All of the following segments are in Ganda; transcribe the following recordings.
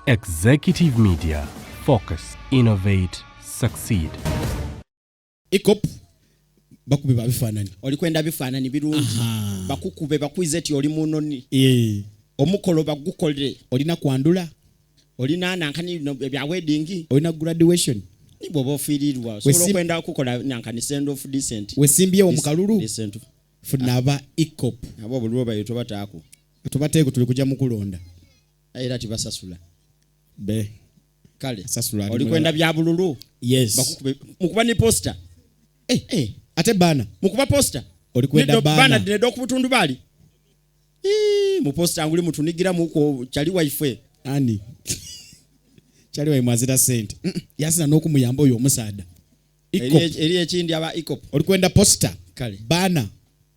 Executive Media. Focus, innovate, succeed. Ikop bakube babifanani. Olikwenda bifanani birungi. Bakukube bakwize eti oli munoni. Omukolo bagukolere. Olina kwandula. Olina nankani bya wedding. Olina graduation. Nibo bofirirwa. So kwenda kukola nankani send off decent. Wesimbye omukalulu. Decent. Funaba Ikop. Abo bulwo bayito batako. Tubateko tuli kujja mukulonda. Era tibasasula. Be. Kale. Sasula. Olikwenda bya bululu. Yes. Bakukube mukuba ni poster. Ate bana. Mukuba poster. Olikwenda bana. Bana dinedo kubutundu bali. Mu poster anguli mutunigira muko chali wife. Ani. Chali wa imazita sente. Yasina n'okumuyamba oyo omusaada. Ikop. Eri ekindi aba Ikop. Olikwenda poster. Kale. Bana.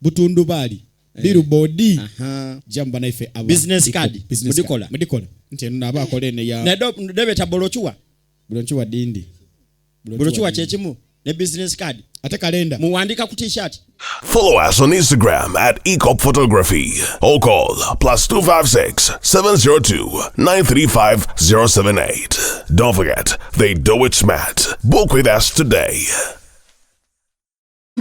Butundu bali. Billboard. Jamba na ife aba. Business card. Mudikola. Nti eno naba akole ne ya. Nedo debeta bolochuwa. Bolochuwa dindi. Bolochuwa chechimu. Ne business card. Ate kalenda. Muwandika ku t-shirt. Follow us on Instagram at Ikop Photography or call +256 702 935 078. Don't forget, they do it smart. Book with us today.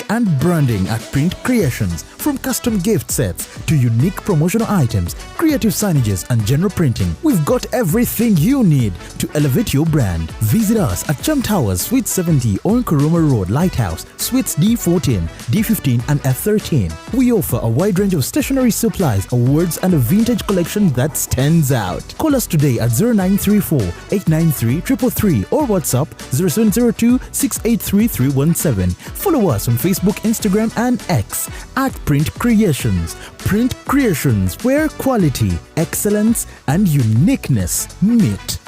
And branding at Print Creations. From custom gift sets to unique promotional items, creative signages and general printing, we've got everything you need to elevate your brand. Visit us at Chum Towers, Suite 70 on Kuruma Road, Lighthouse, Suites D14, D15 and F13. We offer a wide range of stationery supplies, awards and a vintage collection that stands out. Call us today at 0934 893 333 or WhatsApp 0702 683 317. Follow us on Facebook, Instagram and X at Print Creations. Print Creations, where quality, excellence and uniqueness meet.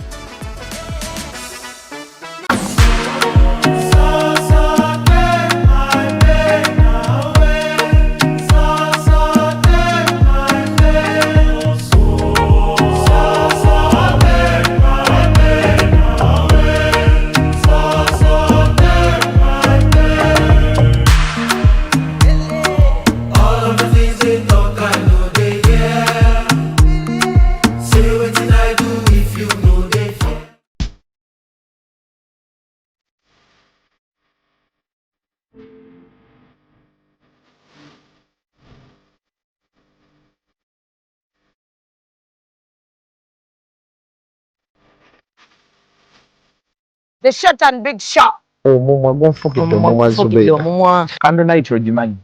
The short and big shot. Omumwa gonfukidde omumwa Zubeera. Candle night ogimanyi.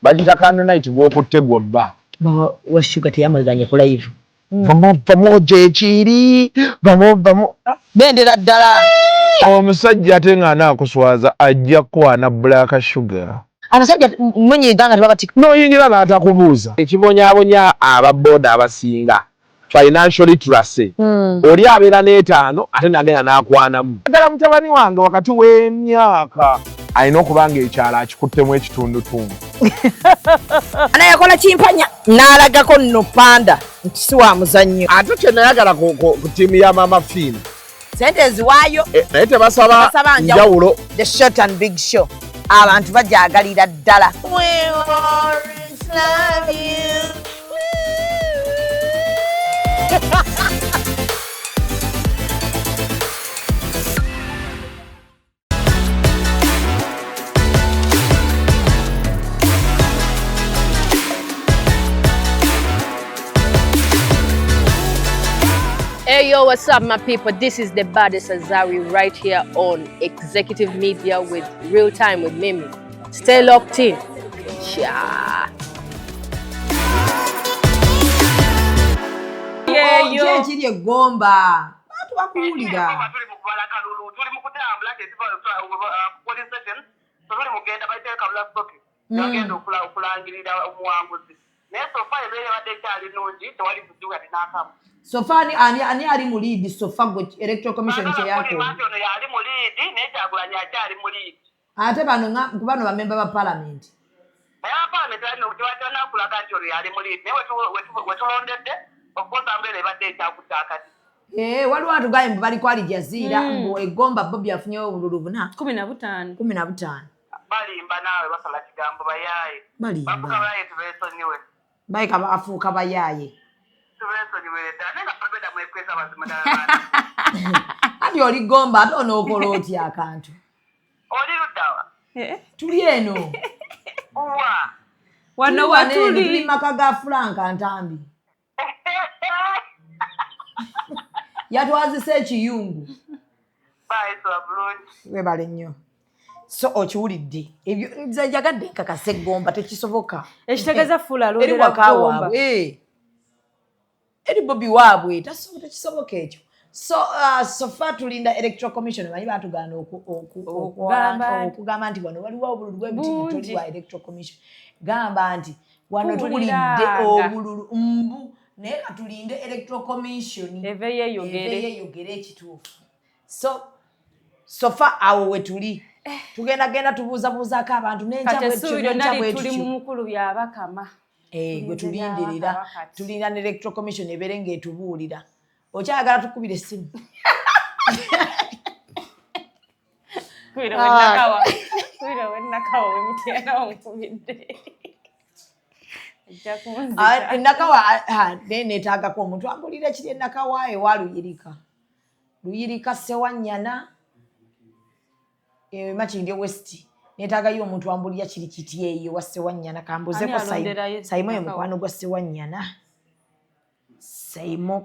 Bagita candle night bw'okutte gw'obba. Washuga teyamaganye ku live. Pamoja ekiri. Vamo. Bendera ddala. Omusajja ate nga anaakuswaza ajja kwana black sugar. Abasajja mwenyiganga tebabatika. N'oyingira n'atakubuuza. Ekibonyaabonya ababooda abasinga. Financial literacy. Oli abeera n'etaano ate nagenda n'akwanamu. Ddala mutabani wange wakati w'emyaka alina okuba ng'ekyalo akikuttemu ekitundutundu. Anayakola kimpanya n'alagako nno panda nti si wa muzannyo. Ate kye nayagala ku ttiimu ya Mama Finn. Sente ziwaayo. Naye tebasaba njawulo. The short and big show. Abantu bajaagalira ddala. We always love you. Hey yo, what's up my people? This is the baddest Azari right here on Executive Media with RealTime with Mimi. Stay locked in. Yeah. Yo. Kiri egomba. Bantu bakuwulira. Tuli mu kubala Akalulu, tuli mu kutambula police station, tuli mugenda bayiteeka bulasitoki. Bagenda okulangirira omuwanguzi. Naye sofa ebeera badde ekyali nnungi, tewali kujuga n'akamu. Sofa ani ali mu lead sofa gwe electoral commission kye yako. Ono yali mu lead, naye Kyagulanyi akyali mu lead. Ate bano bamemba ba parliament. Naye parliament tewatana kulaga nti ono yali mu lead, naye wetulondedde okukosa mbeera ebadde ekyakutaakati. Waliwo atugaye mbu bali kwali Jazeera mbu egomba Bobi afunyewo obululu buna 15. Balimba naawe basala kigambo bayaaye. Bafuka bayaaye tubeesonyiwe. Bayika bafuuka bayaaye. Ati oli gomba ate onookola otya akantu. Oli luddawa? Tuli eno. Wano watuli. Tuli maka ga Franka Ntambi. Yatwazise ekiyungu. Webale nnyo. So okiwulidde. Ebyo nze njagadde nkakasa eggomba tekisoboka. Ekitegeeza fuula alondera ggomba. Eri Bobi waabwe tekisoboka ekyo. So far tulinda Electoral Commission bali batugana okugamba nti wano waliwo obululu bw'emitima toli wa Electoral Commission. Gamba nti wano tuwulidde obululu mbu naye katulinde Electoral Commission eve yeeyogere ekituufu. So far awo we tuli. Tugenda tubuuzabuuzako abantu n'enkya tuli mu mukulu byabakama. Gwe tulindirira. Tulinda ne Electoral Commission ebere ng'etubuulira. Okyagala tukubira essimu. Kwira wennakawa wemitiana omukubidde. Nakawa neetaagako omuntu ambulira ekiri enakawa ewa Luyirika. Luyirika Ssewannyana Makindye West. Neetaagayo omuntu ambulira kiri kiti eyo wa Ssewannyana kambuzeko Saimo ye mukwano gwa Ssewannyana. Saimo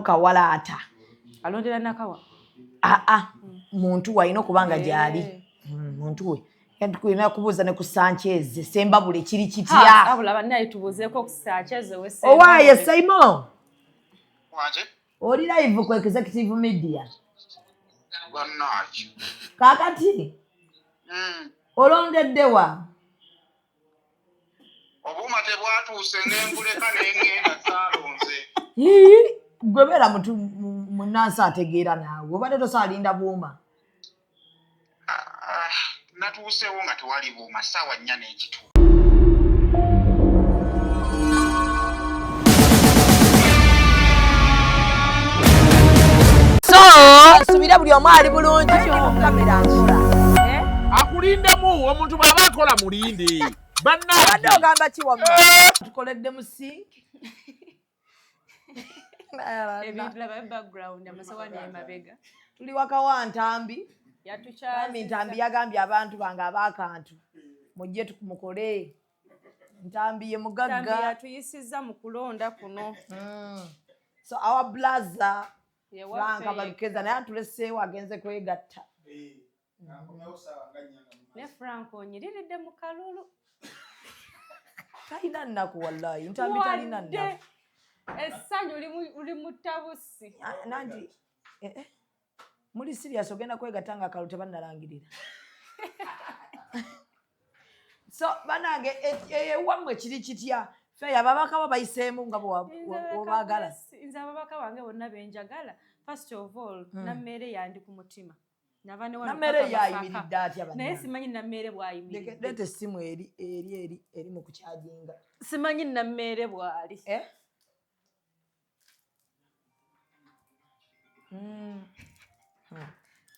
Kawalaata. Alondera nakawa? Muntu walina okubanga gyali. Muntu we. Tulina kubuuza ne ku Sanchez. Sembabule kiri kitya? Abula bannaye tubuuzeeko ku Sanchez we Sembabule. Owaaye Saimo? Wanje? Oli live ku Executive Media. Bannaki. Kaakati? Olondedde wa? Obuma tebwatuuse n'embuleka n'engenda saalonze. Gwe beera muntu munnansi ategeera naawe. Obadde tosaalinda buuma. Natuusewo nga tewali buuma ssaawa 4 n'ekitu. Nsubira buli omu ali bulungi kamera nkola. Akulindemu omuntu bw'aba akola mulinde. Badde ogamba ki wamma? Tukoledde mu sink. Background amasawani emabega. Tuli waka wa Ntambi. Yatukyali. Ntambi yagambye abantu bange ab'akantu. Mujje tukumukole. Ntambi ye mugagga. Ntambi yatuyisizza mu kulonda kuno. So our blazer. Franka balukeza naye atuleseewo agenze kwegatta. Ne Franka onyiriridde mu kalulu. Talina nnaku wallahi. Ntambi talina nnaku. Essanyu uli mu tabusi. Nanti muli serious ogenda kwegatta nga akalu tebannalangirira. So banange ewammwe kiri kitya? Fe ababaka bayiseemu nga bw'obaagala. Nze ababaka bange bonna benjagala. First of all, nammere yandi ku mutima. Nammere yayimiridde atya banna. Naye simanyi nammere bw'ayimiridde. Leeta essimu eri mu kukyajinga. Simanyi nammere bw'ali.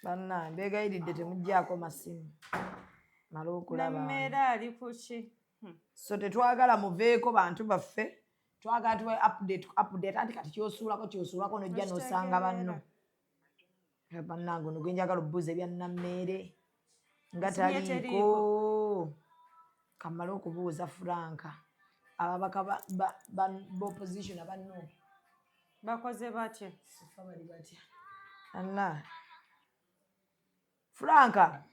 Banna mbeegayiridde temuggyako masimu. Mala okulaba. Nammere ali ku ki? So tetwagala muveeko bantu baffe. Twagala tuwe update anti kati kyosuulako nojja n'osanga banno. Bannange ono gwe njagala obbuuza ebya Nammere nga taliiko. Kamala okubuuza Franka. Ababaka b'opposition abanno. Bakoze batya? Sifa bali batya. Anna. Franka.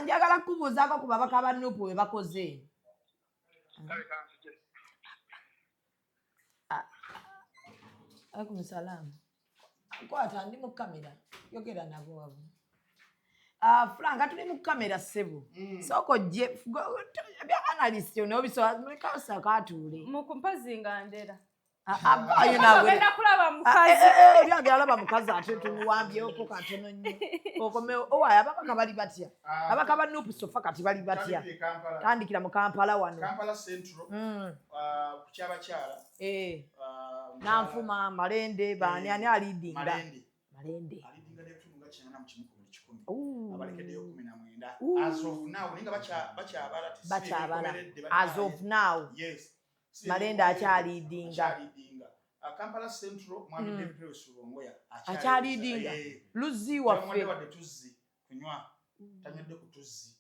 Njagala kubuuzaako ku babaka ba Nuupu we bakoze. Alaikum salaam. Kwata ndi mu kamera. Yogera nabo wabo. Franka tuli mu kamera ssebo. Soko gye bya analyst ono obisoba muleka osakatule. Mu kumpazinga ndera. Ayo nawe. Ogenda kulaba mukazi. Byagala alaba mukazi ate tumuwambyeko katono nnyo. Okome owaye ababaka bali batya. Ababaka ba Nuupu sofa kati bali batya. Tandikira mu Kampala wano. Kampala Central. Ku Kyabakyala. Nanfuma Malende bani ani alidinga. Malende. Malende. Alidinga n'ebitundu nga 90 mu kimu ku 10 abalekeddeyo 19 as of now ninga bakyabala as of now yes Malenda akyalidinga Kampala Central mwami David Sulongoya akyalidinga Luzzi waffe wadde tuzzi kunywa tanyedde ku tuzzi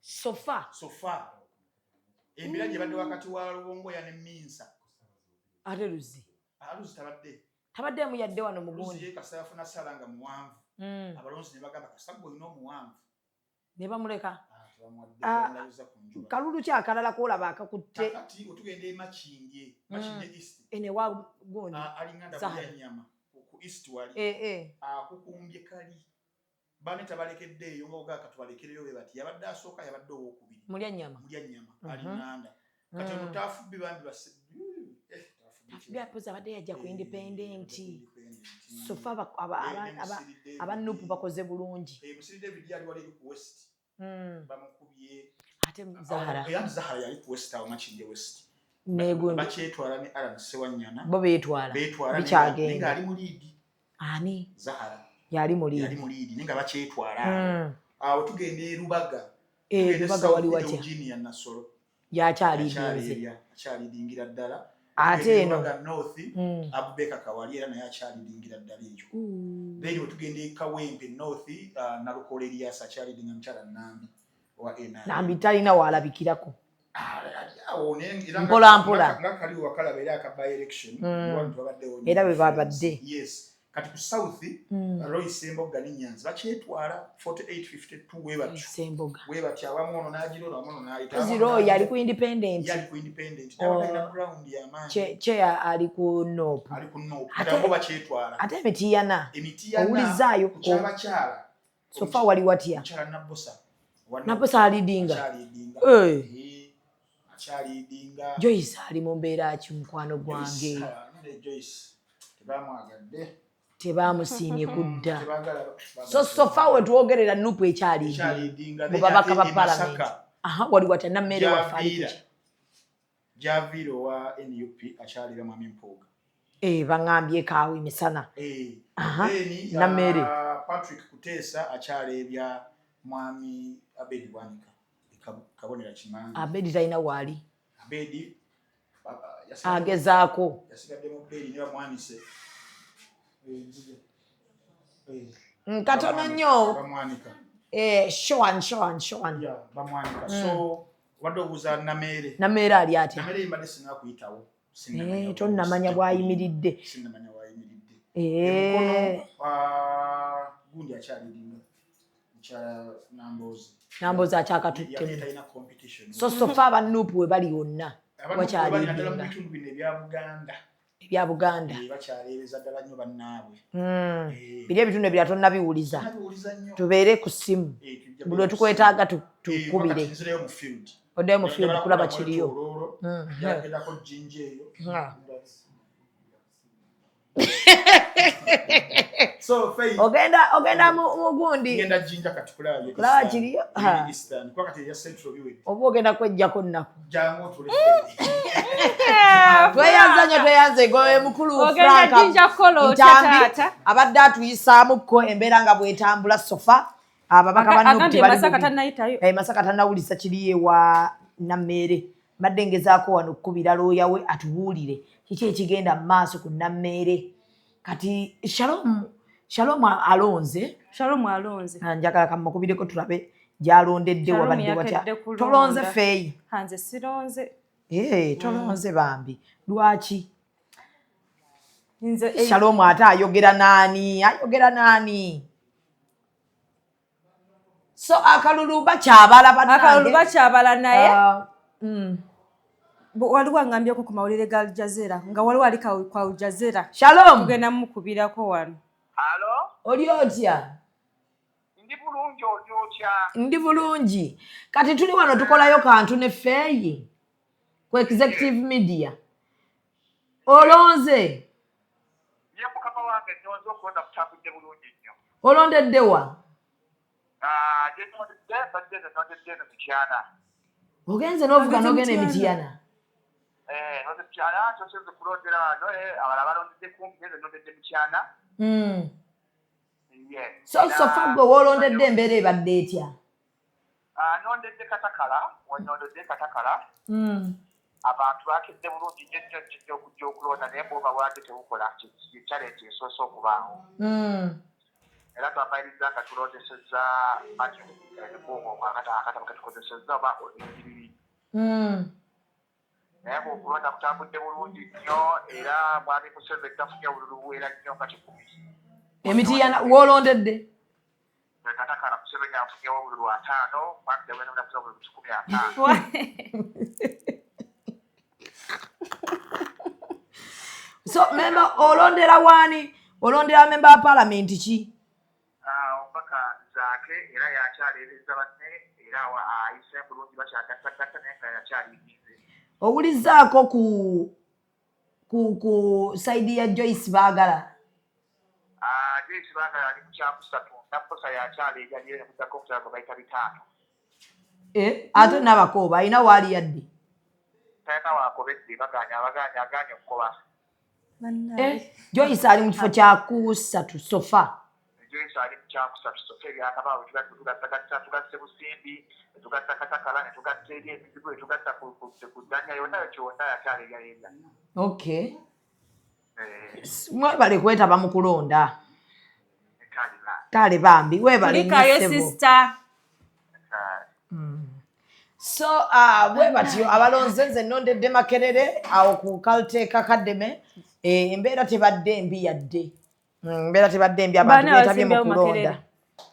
sofa embira gye badde wakati wa Lubongoya ne Minsa ate Luzzi tabaddemu yadde wano mugundi ye kasafuna salanga muwanvu abalonzi ne bagamba kasaggo olina omuwanvu ne bamuleka kalulu ki akalala koolaba akakutte kati otugenda Makindye East ene wa gundi alinganda nyama ku East wali akukumbye kali bane tabalekeddeeyo nga katubalekereyo be bati yabadde asooka yabadde owokubiri mulya nyama alinganda kati omutafubbi bambi byapoza abadde yajja ku independent sofa abanupu bakoze bulungi Musiri David yali wali ku West bamukubye ate Zahara yali ku West awo Makindye West negundi bakyetwala ne Alan Sewanyana bo beetwala bikyagenda ali mu liidi ani Zahara yali mu liidi ninga bakyetwala awo tugenda Rubaga wali watya Eugenia Nasolo yakyalidingira ddala ate eno North Abubeka Kawali era naye akyalidingira ddala ekyo then wetugenda Kawempe North Nalukole Elias akyalidinga mukyala Nambi talina waalabikirako mpola nga kali wakalaba era akabaye election era bwe babadde yes kati ku South Royce Emboga ne Nyanzi bakyetwala 4852 webati awamu ono n'agirona awamu n'ayita zero yali ku independent n'abalina ground y'amaanyi cheya ali ku nope ate bakyetwala ate emitiyana owulizaayo kyabakyala sofa wali watya Nabosa alidinga akyalidinga Joyce ali mu mbeera ki mukwano gwange tebamusiimye kudda so sofa we twogerera nupu ekyalidinga mu babaka ba palamenti wali watya nammere waffe Javiro wa NUP akyalira mwami Mpuuga baŋŋambye kaawe emisana nammere Patrick Kuteesa akyaleebya mwami Abedi Bwanika kabonera kimanyi Abedi talina waali Abedi agezaako yasigadde mu Bedi ne bamwanise katono nnyo bamwanika Shoan bamwanika so wadde obuuza nammere ali atya nammere mbadde singa kuyitawo tonnamanya bw'ayimiridde sinnamanya bw'ayimiridde gundi akyalidinga Nambozi akyakatuttemu so sofa abanupu we bali yonna wakyalidinga ebya Buganda biri ebitundu ebira tonnabiwuliza tubeere ku ssimu buli wetukwetaaga tukubire oddeyo mu field kulaba kiriyo ogenda mugundi kulaba kiriyo oba ogenda kwejjako nnaku tweyanze gowe mukulu Franka abadde atuyisaamuko embeera nga bwetambula sofa ababaka Masaka tannawulisa kiri ewa Nammere badde ngezaako wano okukubira looya we atubuulire kiki ekigenda mu maaso ku Nammere kati Shalom alonze njagala kamukubireko tulabe gyalondedde wabadde watya tolonze feeyi hanze sironze tolonze bambi lwaki Shalom ate ayogera naani so Akalulu bakyabala naye waliwo angambyeko ku mawulire ga Aljazeera nga waliwo ali kwa Aljazeera Shalom tugenda mukubirako wano oli otya ndi bulungi kati tuli wano tukolayo kantu ne feeyi ku executive media olonze olondeddewa ogenze n'ovuga n'ogenda emitiyana So sofa gwe wolondedde embeera ebadde etya? Nondedde katakala, wanyondedde katakala. Abantu bakedde bulungi nnyo okujja okulonda naye bw'oba bwabadde tebukola challenge esoose okubaawo. Era twamaliriza nga tulondesezza matu ebikuumo akatabo ke tukozesezza oba enjiriri. Naye bw'okulonda kutambudde bulungi nnyo era mwami Museveni tafunye obululu buwera nnyo nga 10. Emitiana wolondedde? Katakala Museveni afunyewo obululu 5, mwami Dawena afunye obululu 15. So member olondera wani? Olondera member wa parliament ki? Omubaka Zaake era yakyaleereza banne era ayise bulungi bakyagattagatta naye nga yakyaliyingize. Owulizzaako ku side ya Joyce Baagala? Joyce Baagala ali mu kyakusatu napposa yakyaleerya yeye nemuddako okutala gwe bayita 5. Ate n'abakooba alina waali yadde? Talina waakobedde agaanye okukoba. Joyce ali mu kifo kya kusatu sofa. Joyce ali mu kyakusatu sofa ebyakabaawo tugasse busimbi, tugatta katakala, ne tugatta eri emizigo, tugatta kuddanya yonna kyonna yakyaleerya. Okay. Mwebale kwetaba mu kulonda. Kale bambi webale sister. So bwe batyo abalonze nze nondedde Makerere awo ku Caltech Academy embeera tebadde mbi yadde. Embeera tebadde mbi abantu beetabye mu kulonda.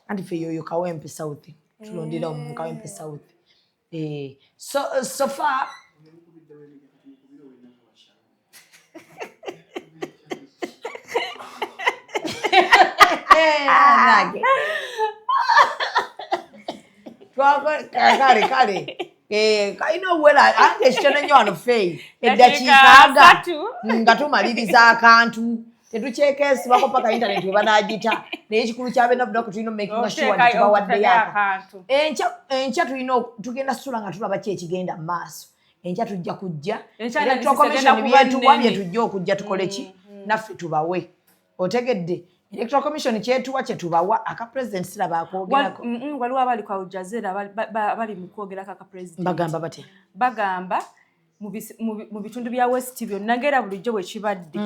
Anti fe yoyo Kawempe South. Tulondera mu Kawempe South. So far kale kalina obuwera ange ekitono nnyo wano feyi eddakiika nga tumaliriza akantu tetukyekeesibako paka internet we banaagita naye ekikulu kyabeena bunaku tulina making sure nti tubawaddeyo akantu. Enkya tugenda sula nga tulaba ki ekigenda mu maaso. Enkya tujja kujja electoral commission byetuwa byetujja okujja tukole ki naffe tubawe. Otegedde Electoral Commission kyetuwa kyetubawa aka president siraba akwogerako. Waliwo abali kwa Ujazera bali mu kwogera aka president. Bagamba batya? Bagamba mu bitundu bya West byonna ngera bulijjo bwe kibadde.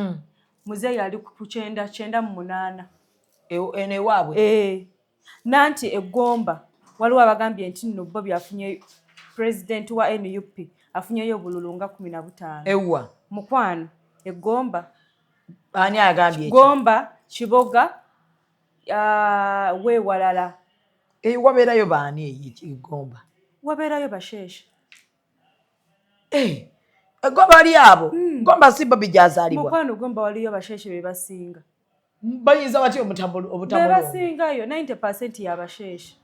Muzeeyi ali ku 998. Ene waabwe. Nanti eggomba waliwo abagambye nti nno bo byafunye president wa NUP afunyeyo obululu nga 15. Ewa. Mukwano eggomba. Ani agambye ekyo? Gomba Kiboga weewalala. Wabeerayo baani Egomba? Wabeerayo basheshe. Egomba ali abo? Gomba si Bobi gyazaalibwa? Mukwano Gomba waliyo basheshe be basinga. Bayinza batya obutambulo? Be basingayo 90% ya basheshe.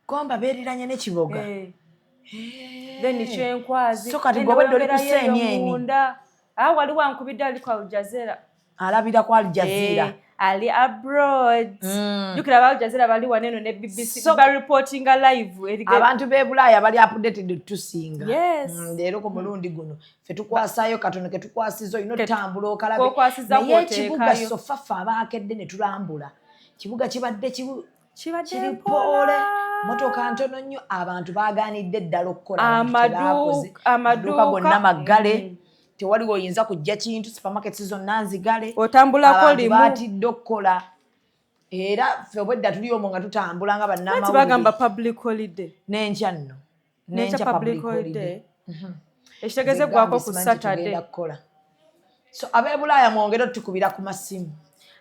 Gomba beeriranye ne Kiboga? Then Kyenkwazi. So kati gwe doli kuseeni. Waliwo ankubidde ali kwa Ujazera. Alabira kwa Aljazeera. Ali abroad. Jukira ba Aljazeera bali waneno ne BBC ba reporting live. Abantu be Bulaaya bali updated tusinga. Yes. Leero ku mulundi guno. Fe tukwasayo katono ke tukwasizo ino tambula okalabe. Kokwasiza kwoteekayo. Kibuga sofafa abaakedde ne tulambula. Kibuga kibadde kiri poole. Motoka ntono nnyo abantu baagaanidde ddala okukola. Amaduuka gonna maggale. Tewaliwo oyinza kujja kintu supermarkets zonna nzigale. Otambulako limu. Batidde okukola. Era ffe obwedda tuli omwo nga tutambula nga bannamawulire. Bagamba public holiday. N'enkya nno. N'enkya public holiday. Ekitegeezebwako ku Saturday. So ab'e Bulaaya mwongere otukubira ku masimu.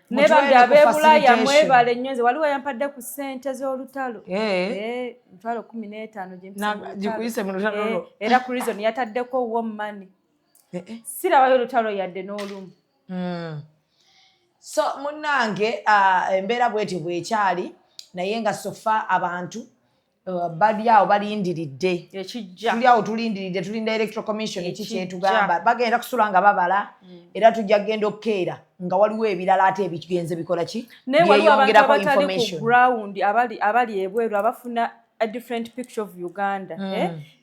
Ne bambi ab'e Bulaaya mwebale nnyo nze waliwo yampadde ku ssente z'olutalo. Mitwalo 15 gikuyise mu lutalo. Era ku reason yataddeko warm money. Sirabayo olutalo yadde n'olumu. So munnange embeera bwetyo bwekyali naye nga sofa abantu bali awo balindiridde. Tuli awo tulindiridde tulinda Electoral Commission ekikyetugamba. Bagenda kusula nga babala era tujja kgenda okukeera nga waliwo ebirala ate ebigenze bikola ki? Byeyongerako information. Ground abali ebweru abafuna a different picture of Uganda.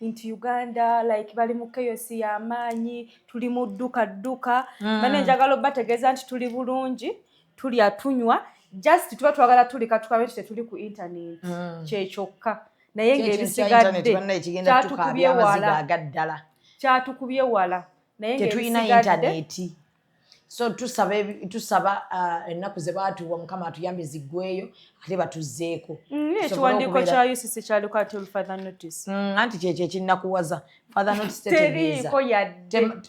Into Uganda like bali mu chaos y'amaanyi tuli mu dduka. Bane njagala bategeeza nti tuli bulungi tuli atunywa just tuba twagala tulika tukabe tetuli ku internet kyekyoka naye ng'ebisigadde kyatukubye wala naye ng'ebisigadde so tusaba ennaku ze baatuwa Mukama atuyambe ziggweyo ate batuzzeeko ekiwandiiko kya UCC kyaliko ate further notice anti kyekyo ekinakuwaza further notice tetegeeza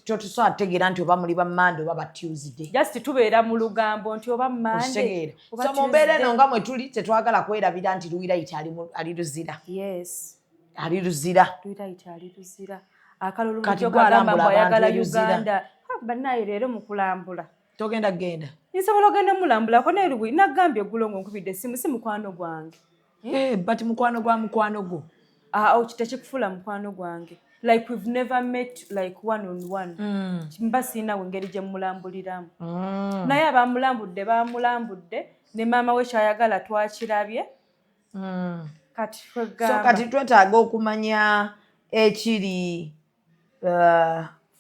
totusobola tutegeera nti oba muli ba Monday oba ba Tuesday just tubeera mu lugambo nti oba Monday so mu mbeera eno nga mwe tuli tetwagala kwerabira nti Luwirayita ali luzira ali luzira Luwirayita ali luzira Akalulu kyokagamba mbu ayagala Uganda bannaye leero mu kulambula togenda genda nsobola ogenda mulambulako naye Luwi nagambye eggulo nkubidde essimu si mukwano gwange but mukwano gwa mukwano gwo tekikufuula mukwano gwange like we've never met like one on one mba siinawe engeri gye mulambuliramu naye bamulambudde ne maama we kyayagala twakirabye kati twetaaga okumanya ekiri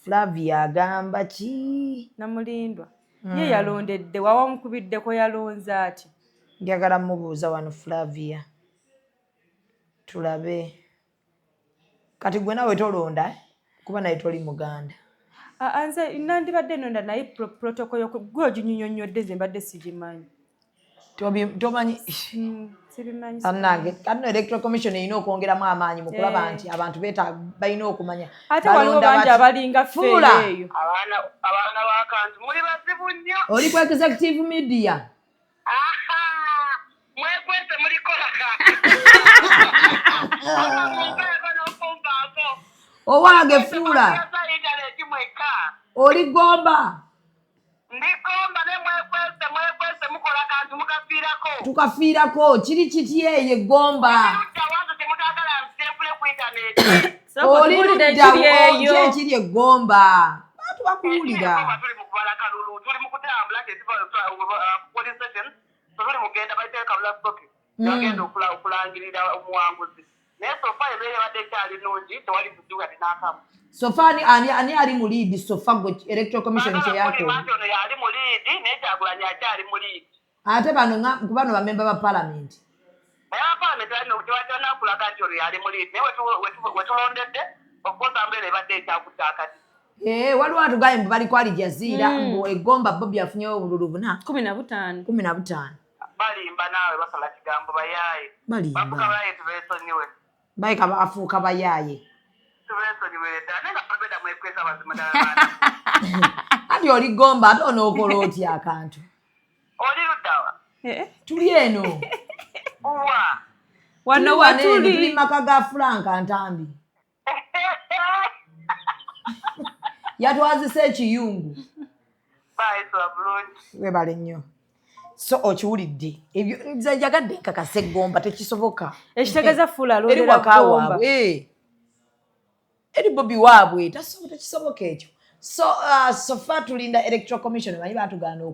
Flavia agamba ki Namulindwa ye yalondedde wawa mukubiddeko yalonze ati njagala mubuuza wano Flavia tulabe kati gwe nawe tolonda kuba naye toli Muganda nze nandibadde nonda naye protocol gwe oginyonyonnyodde ze mbadde sigimanyi tomanyi sibimanyi annange kano electoral commission erina okwongeramu amaanyi mu kulaba nti abantu balina okumanya ate waliwo bangi abalinga ffeeyo eyo abaana bakantu muli bazibu nnyo oli ku executive media mwekwese mulikola owange Fuula oli Gomba Ndikomba ne mwekwese mukola kantu mukafiirako. Tukafiirako kiri kiti eye Gomba. Wantu temutagala nsefule ku internet. Oli ludda kiri e Gomba. Bantu bakuwulira. Tuli mu kubala Akalulu, tuli mu kutambula police station, tuli mugenda bayite kabula stock. Yagenda okulangirira omuwanguzi. Naye sofa ebeere badde kyali nnungi tewali kujuga tinakamu. Sofa ani ali mu lead sofa go electoral commission kye yako. Ono yali mu lead naye Kyagulanyi akyali mu lead. Ate bano ba member ba parliament. Parliament alina okukiwatana kulaga nti ono yali mu lead naye wetulondedde okukosa mbeera ebadde ekyakutaakati. Waliwo atugaye mbu bali kwali Jazeera mbu eGomba Bobi afunyewo obululu 15. Balimba naawe basala kigambo bayaaye. Balimba. Bafuka baye tubeesonyiwe. Bayika bafuuka bayaaye. Ati oli Gomba ate onookola otya akantu. Oli luddawa. Tuli eno. Wano watuli. Tuli maka ga Frank Ntambi. Yatwazise ekiyungu. Webale nnyo. So okiwulidde ebyo njagadde nkakase Gomba tekisoboka. Ekitegeeza Fuula alondera Gomba. Eri Bobi waabwe tekisoboka ekyo. So far tulinda electoral commission manyi batugana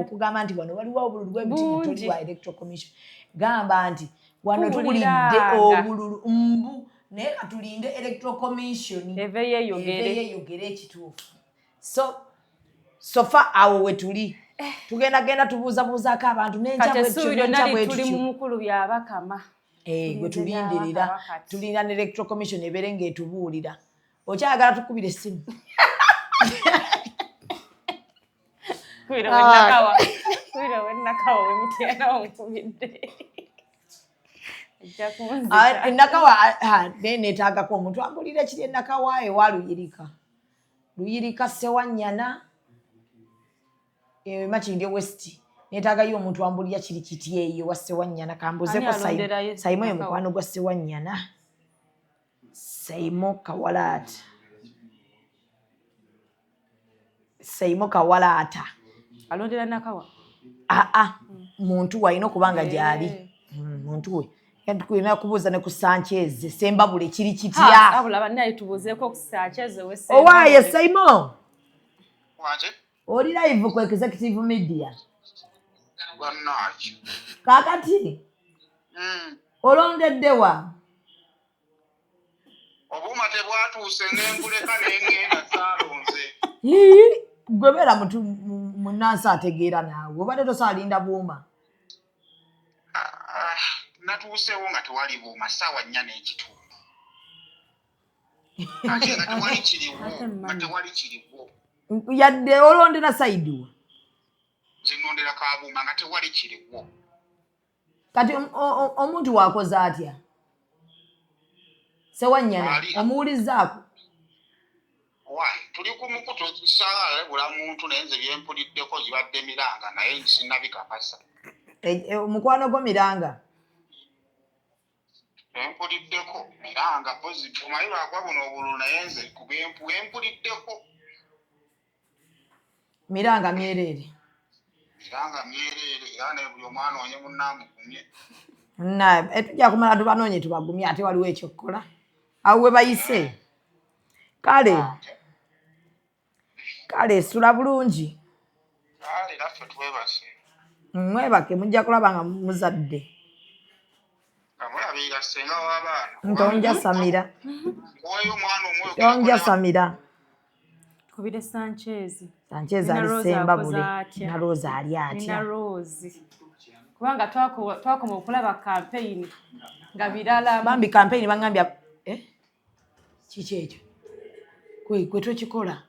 okugamba nti wano waliwo obululu bw'emitima tuli wa electoral commission. Gamba nti wano tulidde obululu mbu naye katulinde electoral commission eve yeyogere ekituufu. So far awo we tuli. Tugenda tubuuzabuuzako abantu n'enkyabwe tuli mu mukulu byabakama. Gwe tulindirira tulinda ne electoral commission ebeere ng'etubuulira. Okyayagala tukubira essimu. Kwira wennakawa wemitiana onkubidde. Nakawa neetaagako omuntu agulira ekiri enakawa ewa Luyirika Ssewannyana Makindye West. Neetaagayo omuntu ambulira kiri kiti eyo wa Ssewannyana kambuzeeko Saimo ye mukwano gwa Ssewannyana. Saimo Kawalaata. Alondera nakawa. Muntu walina okubanga gyali. Muntu we. Tulina kubuuza ne ku Sanchez Sembabule kiri kitya. Abula bannaye tubuuzeeko ku Sanchez we Sembabule. Owaaye Saimo. Wanje? Oli live ku executive media. Bannaki. Kakati. Olondedde wa? Obuma tebwatuuse ng'enguleka n'engenda saalonze. Gwe beera Munansi ategeera naawe. Obadde tosaalinda buuma. Natuuseewo nga tewali buuma ssaawa 4 n'ekitundu. Ate nga tewali kiriwo. Yadde olondera saidi wa? Zinondera kabuuma nga tewali kiriwo. Kati omuntu wakoze atya? Sewanyana omuwulizaako. Tuli ku mukutu tusaala bula muntu naye nze byempuliddeko gibadde Miranga naye sinnabikakasa. Omukwano gwo Miranga? Empuliddeko Miranga pozi omanyi lwakwa buno obululu naye nze empuliddeko. Miranga myereere. Miranga myereere era ne buli omwana onye munnamugumye. Tujja kumala tubanoonye tubagumye ate waliwo ekyokukola. Awo we bayise. Kale sula bulungi. Kale naffe twebase. Mwebake mujja kulaba nga muzadde. Amulabira ssenga w'abaana. Ntonja Samira. Oyo omwana omwe. Tonja Samira. Kubire Sanchez alisemba bule. Na Rose ali atya. Nina Rose. Kubanga twakoma okulaba campaign nga birala. Bambi campaign bangambya kiki ekyo? Kwe twekikola.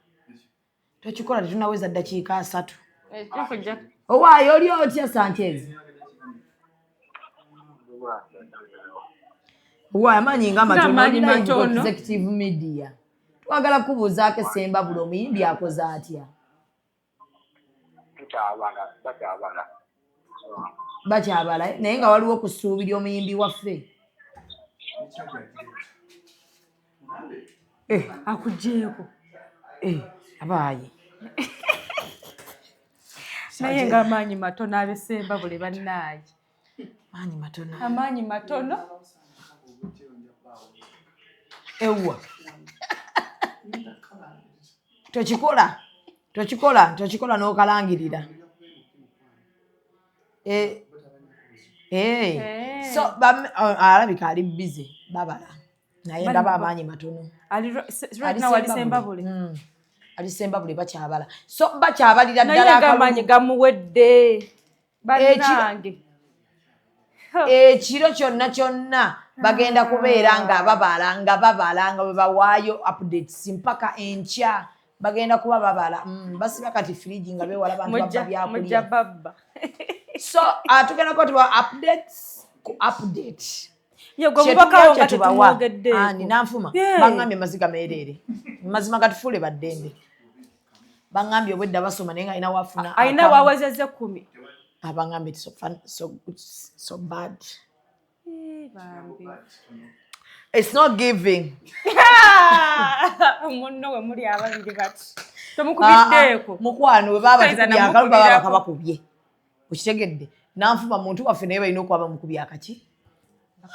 Twekikola tetunaweza ddakiika 3. Owaayo oli otya Sanchez? Owaayo amanyi nga matono executive media. Twagala kubuuzaako Semba buli omuyimbi akoze atya? Bakyabala naye nga waliwo okusuubirya omuyimbi waffe. Akujeeko. Abaayi. Naye nga amaanyi matono abesemba buli bannaaye. Amaanyi matono. Ewa. Tochikola n'okalangirira. So alabika ali busy babala. Naye ndaba amaanyi matono. Alisemba buli bakyabala. So bakyabalira ddala Akalulu. Naye amaanyi gamuwedde. Bannange. Ekiro kyonna bagenda kubeera nga babala nga bwe bawaayo updates mpaka enkya bagenda kuba babala. Basiba kati fridge nga beewala bantu babba byakulya. So tugenda ko tuba updates ku update. Yego mubakawo nga tetumwogedde. Nanfuma bangambye maziga meerere. Mazima gatufule baddembe. Bangambye obwedda basoma naye nga alina wafuna. Alina wawezezze 10. Abangambye so bad. It's not giving. Munno we muli ababiri bati. Tomukubiddeeko. Mukwano we baba tukubya Akaluba baba kabakubye. Ukitegedde. Nanfuma muntu waffe naye balina okuba bamukubya akaki.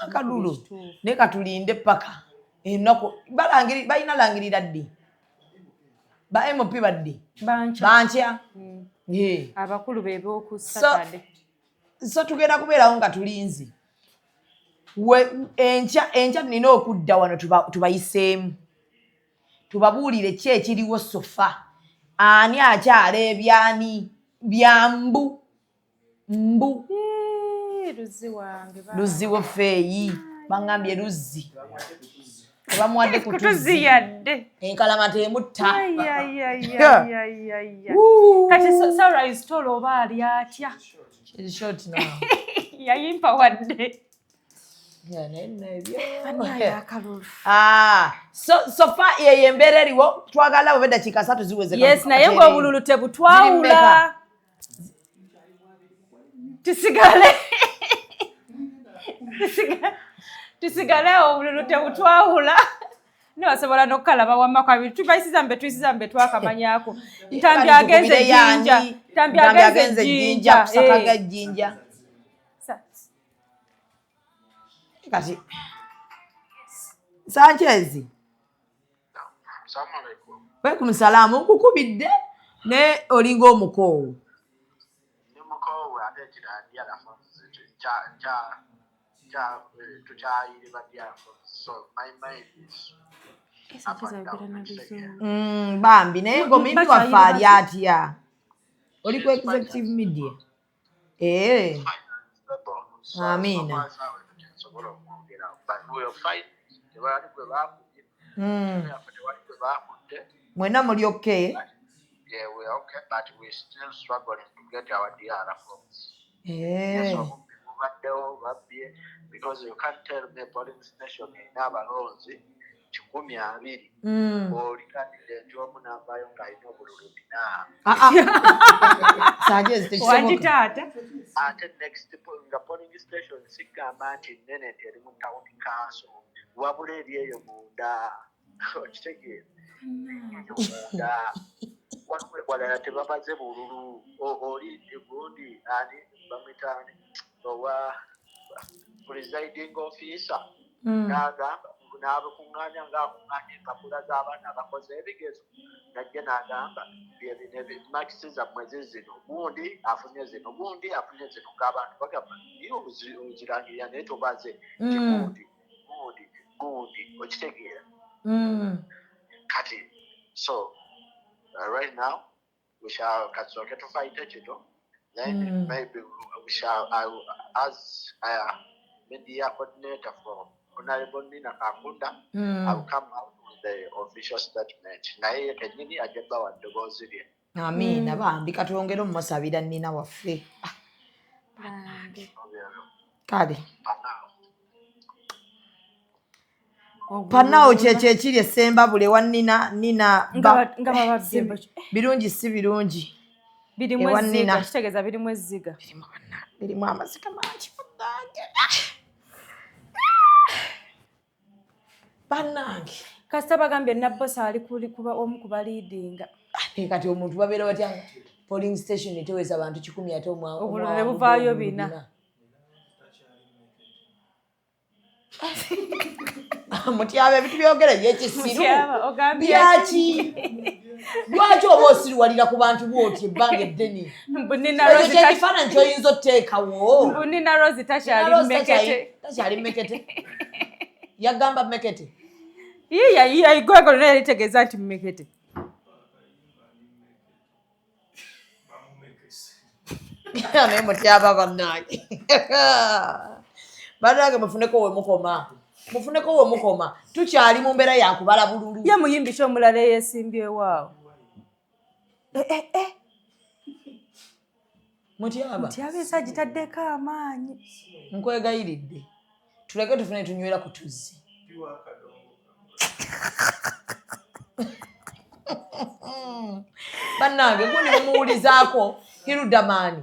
Akalulu. Ne katulinde paka. Enako balina langirira ddi. Ba MP baddi. Bancha. Abakulu bebe okusatade. So tugenda kubeerawo nga tulinzi. Enkya nina okudda wano tubayiseemu. Tubabuulire ki ekiriwo sofa. Ani akyala ebyani byambu. Luzzi wofeeyi. Bangambye Luzzi. Bamuwadde ku Luzzi yadde. Enkalama temutta. Kati Sarah is tall oba ali atya. She's short now. Yayimpa wadde. Sofa ye embeera eriwo twagala oba eddakiika 3 ziweze. Yes, naye ng'obululu tebutwawula. Tusigale obululu tebutwawula. Nibasobola n'okukalaba wamma kwabiri. Tuyisiza mbe twakamanyako. Ntambi agenze jjinja. Kusakaga ejjinja. Kati Sanchez. Waikum salaamu nkukubidde ne olinga omukoowu. Bambi naye ng'omuyimbi waffe ali atya? Oli ku executive media. Amina. Mwena muli okay? Yeah, we're okay, but we're still struggling to get our DR forms. Because you can't tell me polling station in Abalonzi, Chikumi Abiri, or candidate Jomunabayo Kaino Burudina. At next the polling station, Sika Martin, Nene, Town Castle, Wabule Munda, check it. Wala tebabaze bululu oli egundi ani bamitani owa presiding officer nagamba n'abakunganya ng'akunganya empapula z'abaana abakoze ebigezo najja n'agamba byebine makisi zammwe zino gundi afunye zino ng'abantu bagamba niyo ozirangirira naye tobaze gundi okitegeera kati so right now, we shall get to fight it, then maybe we shall, as media coordinator for Honorable Nina Kakunda, I'll come out with the official statement. Naye kenyini ajeba wa ndogoziri. Amina, bambi katulongera omusabira Nina waffe. Kale. Panao kyekiri esemba bule wa Nina nga birungi si birungi birimu ezziga kitegeeza birimu ezziga birimu amaziga mangi bannange kasita bagambye nabbosa ali kuba omu ku baliidinga kati omuntu babeera batya polling station eteweza abantu 100 ate obululu ne buvaayo 4 Mutyabe bitu byogera yekisiru byaki lwaki oba osiriwalira ku bantu bwoti ebbanga eddeni ekifaananyi kyoyinza otteekawo Bunina Rose takyali mmekete yagamba mmekete igwego naye litegeeza nti mmekete naye mutyaba bannange bannange mufuneko we mukoma tukyali mu mbeera yakubala bululu ye muyimbisha omulala eyeesimbyewo mutyaba esagitaddeko amaanyi nkwegayiridde tuleke tufune tunywera ku tuzzi bannange gundi mumuwulizaako hirudamaani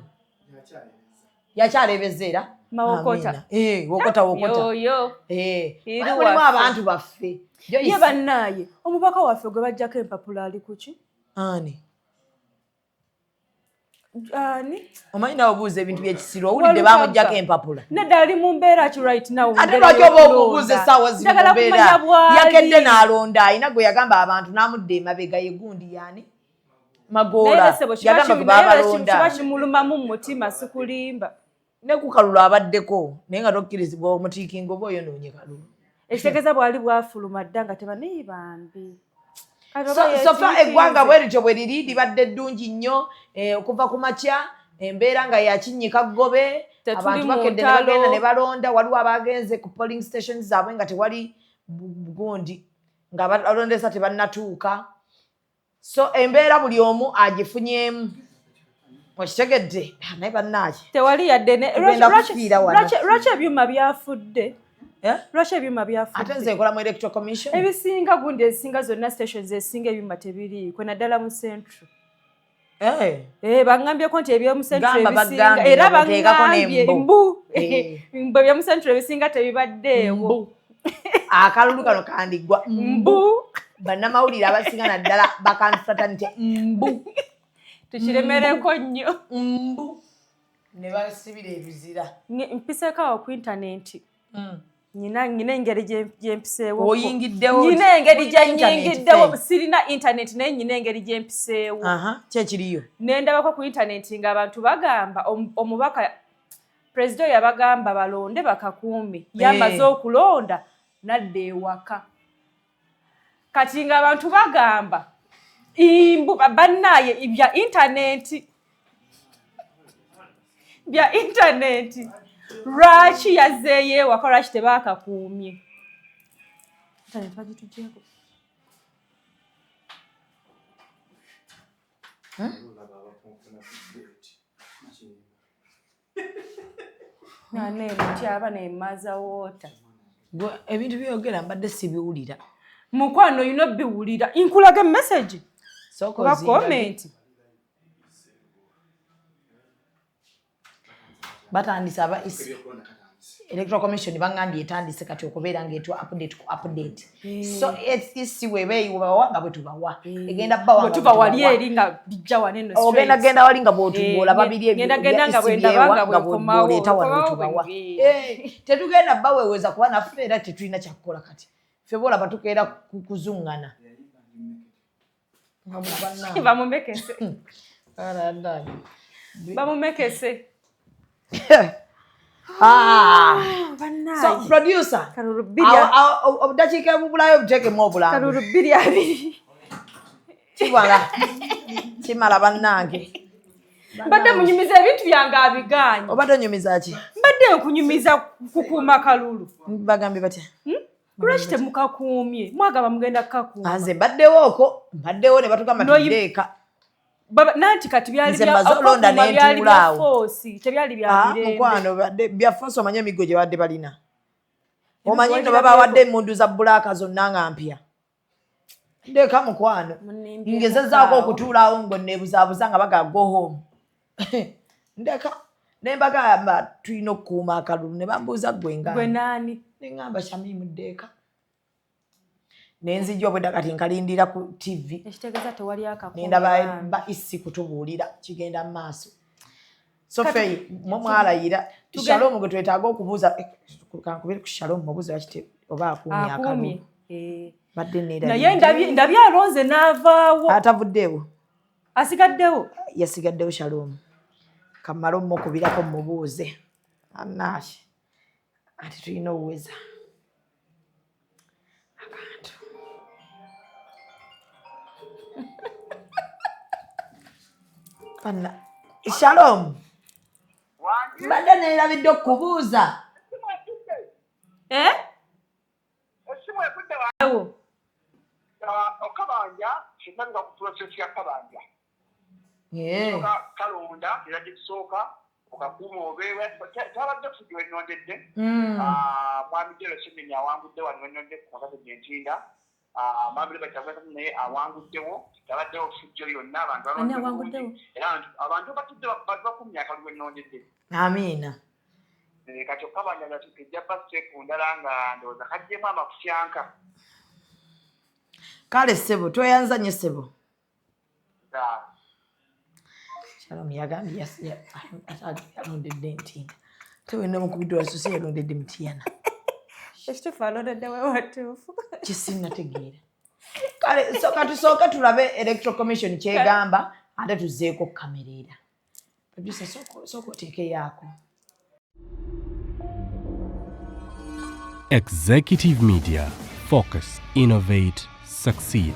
yakyalebezeera mawokota wokota mulimu abantu baffe ye bannaaye omubaka waffe gwe bajjako empapula ali kuki ani omanyi nawe obuuza ebintu byekisiru owulidde bamuggyako empapula nedda ali mu mbeera ki right now ate lwaki oba okubuuza essaawa zino mu mbeera yakedde n'alonda ayina gwe yagamba abantu n'amudda emabega ye gundi yani magoola yagamba gwe babalonda kiba kimulumamu mu mutima sikulimba ne ku Kalulu abaddeko naye nga tokkirizibwa omutiikingo oba oyonoonye Kalulu ekitegeeza bwali bwafuluma dda nga tebanaye bambi sofa eggwanga bwe lityo bwe liri libadde ddungi nnyo okuva ku makya embeera nga yakinnyika ggobe abantu bakedde ne bagenda ne balonda waliwo abagenze ku polling stations zaabwe nga tewali gundi nga balondesa tebannatuuka so embeera buli omu agifunyemu okitegedde naye bannaaki tewali yadde lwaki ebyuma byafudde lwaki ebyuma byafudde ate nze nkola mu electoral commission ebisinga gundi ezisinga zonna stations ezisinga ebyuma tebiriiko naddala mu central baŋŋambyeko nti ebyomu central ebisinga era baŋŋambye mbu ebyomu central ebisinga tebibaddeewo akalulu kano kandiggwa mbu bannamawulire abasinga naddala bakanfraternity mbu tukiremereko nnyo mbu ne basibira ebizira mpiseekawo ku intaneti nyina engeri gyempiseewo oyingiddewo nyina engeri gyenyingiddewo sirina intaneti naye nyina engeri gyempiseewo kyekiriyo nendabako ku intaneti ng'abantu bagamba omubaka pulezida yabagamba balonde bakakuume yamaze okulonda nadda ewaka kati ng'abantu bagamba bannaye bya intaneti bya internet. Lwaki yazzeeyo waka lwaki tebaakakuumye? Internet bagitugyeko. Nane mutyaba nemaza woota. Ebintu byogera mbadde sibiwulira. Mukwano olina biwulira. Inkulaga message. Oba comment. Batandise aba Electoral Commission bangambye etandise kati okubeera ng'etwa update ku update. So isi webeeyiwa nga bwe tubawa. Egenda bbawa nga tuba wali eri nga bijja wane no straight. Genda wali nga bw'otumboola babiri ebyo. Genda nga bw'endaba nga bw'oleeta wano tubawa. Tetugenda baweweza kuba naffe era tetulina kyakukola kati. Ffe boolaba tukeera kuzuŋŋana. Bamumekese. Bamumekese. So producer obuddakiika bubulayo buteekemu obulambu. Kalulu 2 Kibala. Kimala bannange. Mbadde munyumiza ebintu byange abiganye. Obadde onyumiza ki? Mbadde nkunyumiza kukuuma kalulu. Bagambye batya? Lwaki temukakuumye? Mwagaba mugenda kukakuuma. Anze mbaddewo ne batugamba tuddeeka. Nanti kati byali byalonda n'entuulaawo. Fosi, tebyali bya mirembe. Mukwano bya fosi omanye emigo gye badde balina. Omanyi no baba wadde emmundu za bbulaaka zonna nga mpya. Ndeeka mukwano. Ngezezzaako okutuulaawo ngo neebuzaabuza nga baga go home. Ndeeka ne mbagamba tulina okukuuma akalulu ne bambuuza gwe nga. Gwe naani? Ne ngamba Shamimu Ddeeka. Nenzijja obwedda kati nkalindira ku TV. Ekitegeeza tewali akakuuma. Nendaba isi kutubuulira kigenda mu maaso. So fei mwalayira Shalom gwe twetaaga okubuuza kankubire ku Shalom mubuuza wakite oba akuumye akalulu. Badde neera. Naye ndabye alonze n'avaawo. Atavuddewo. Asigaddewo. Yasigaddewo Shalom. Kamala omukubirako mubuuze. Anaashi. Ati tulina obuweza. Panna. Shalom. Mbadde neerabidde okubuuza. Esimu ekudde wawo. Okabanja, kinanga ku process ya kabanja. Kalonda, era gisooka, okakuuma obeewe. Twabadde fujo ennondedde. Mwami Jero Simenya awangudde wano ennondedde ku makati gyentinda. Mwami Leba Kyavuma naye awanguddewo. Tabaddewo fujo yonna abantu awanguddewo. Era abantu batudde bakumya akalulu ennondedde. Amiina. Kati okabanja nga tukejja baseeku ndala nga ndowooza kaddemu amakufyanka. Kale ssebo tweyanza nnyo ssebo. Shalom yagambye yalondedde ntinda. Tewena mukubidde wasusse yalondedde Mutiyana. Ekituufu alondedde we watuufu. Kisinnategeera. Kale tusooka tulabe Electoral Commission kyegamba ate tuzzeeko kamereera. Producer sooka oteekeyo ako. Executive Media. Focus, innovate, succeed.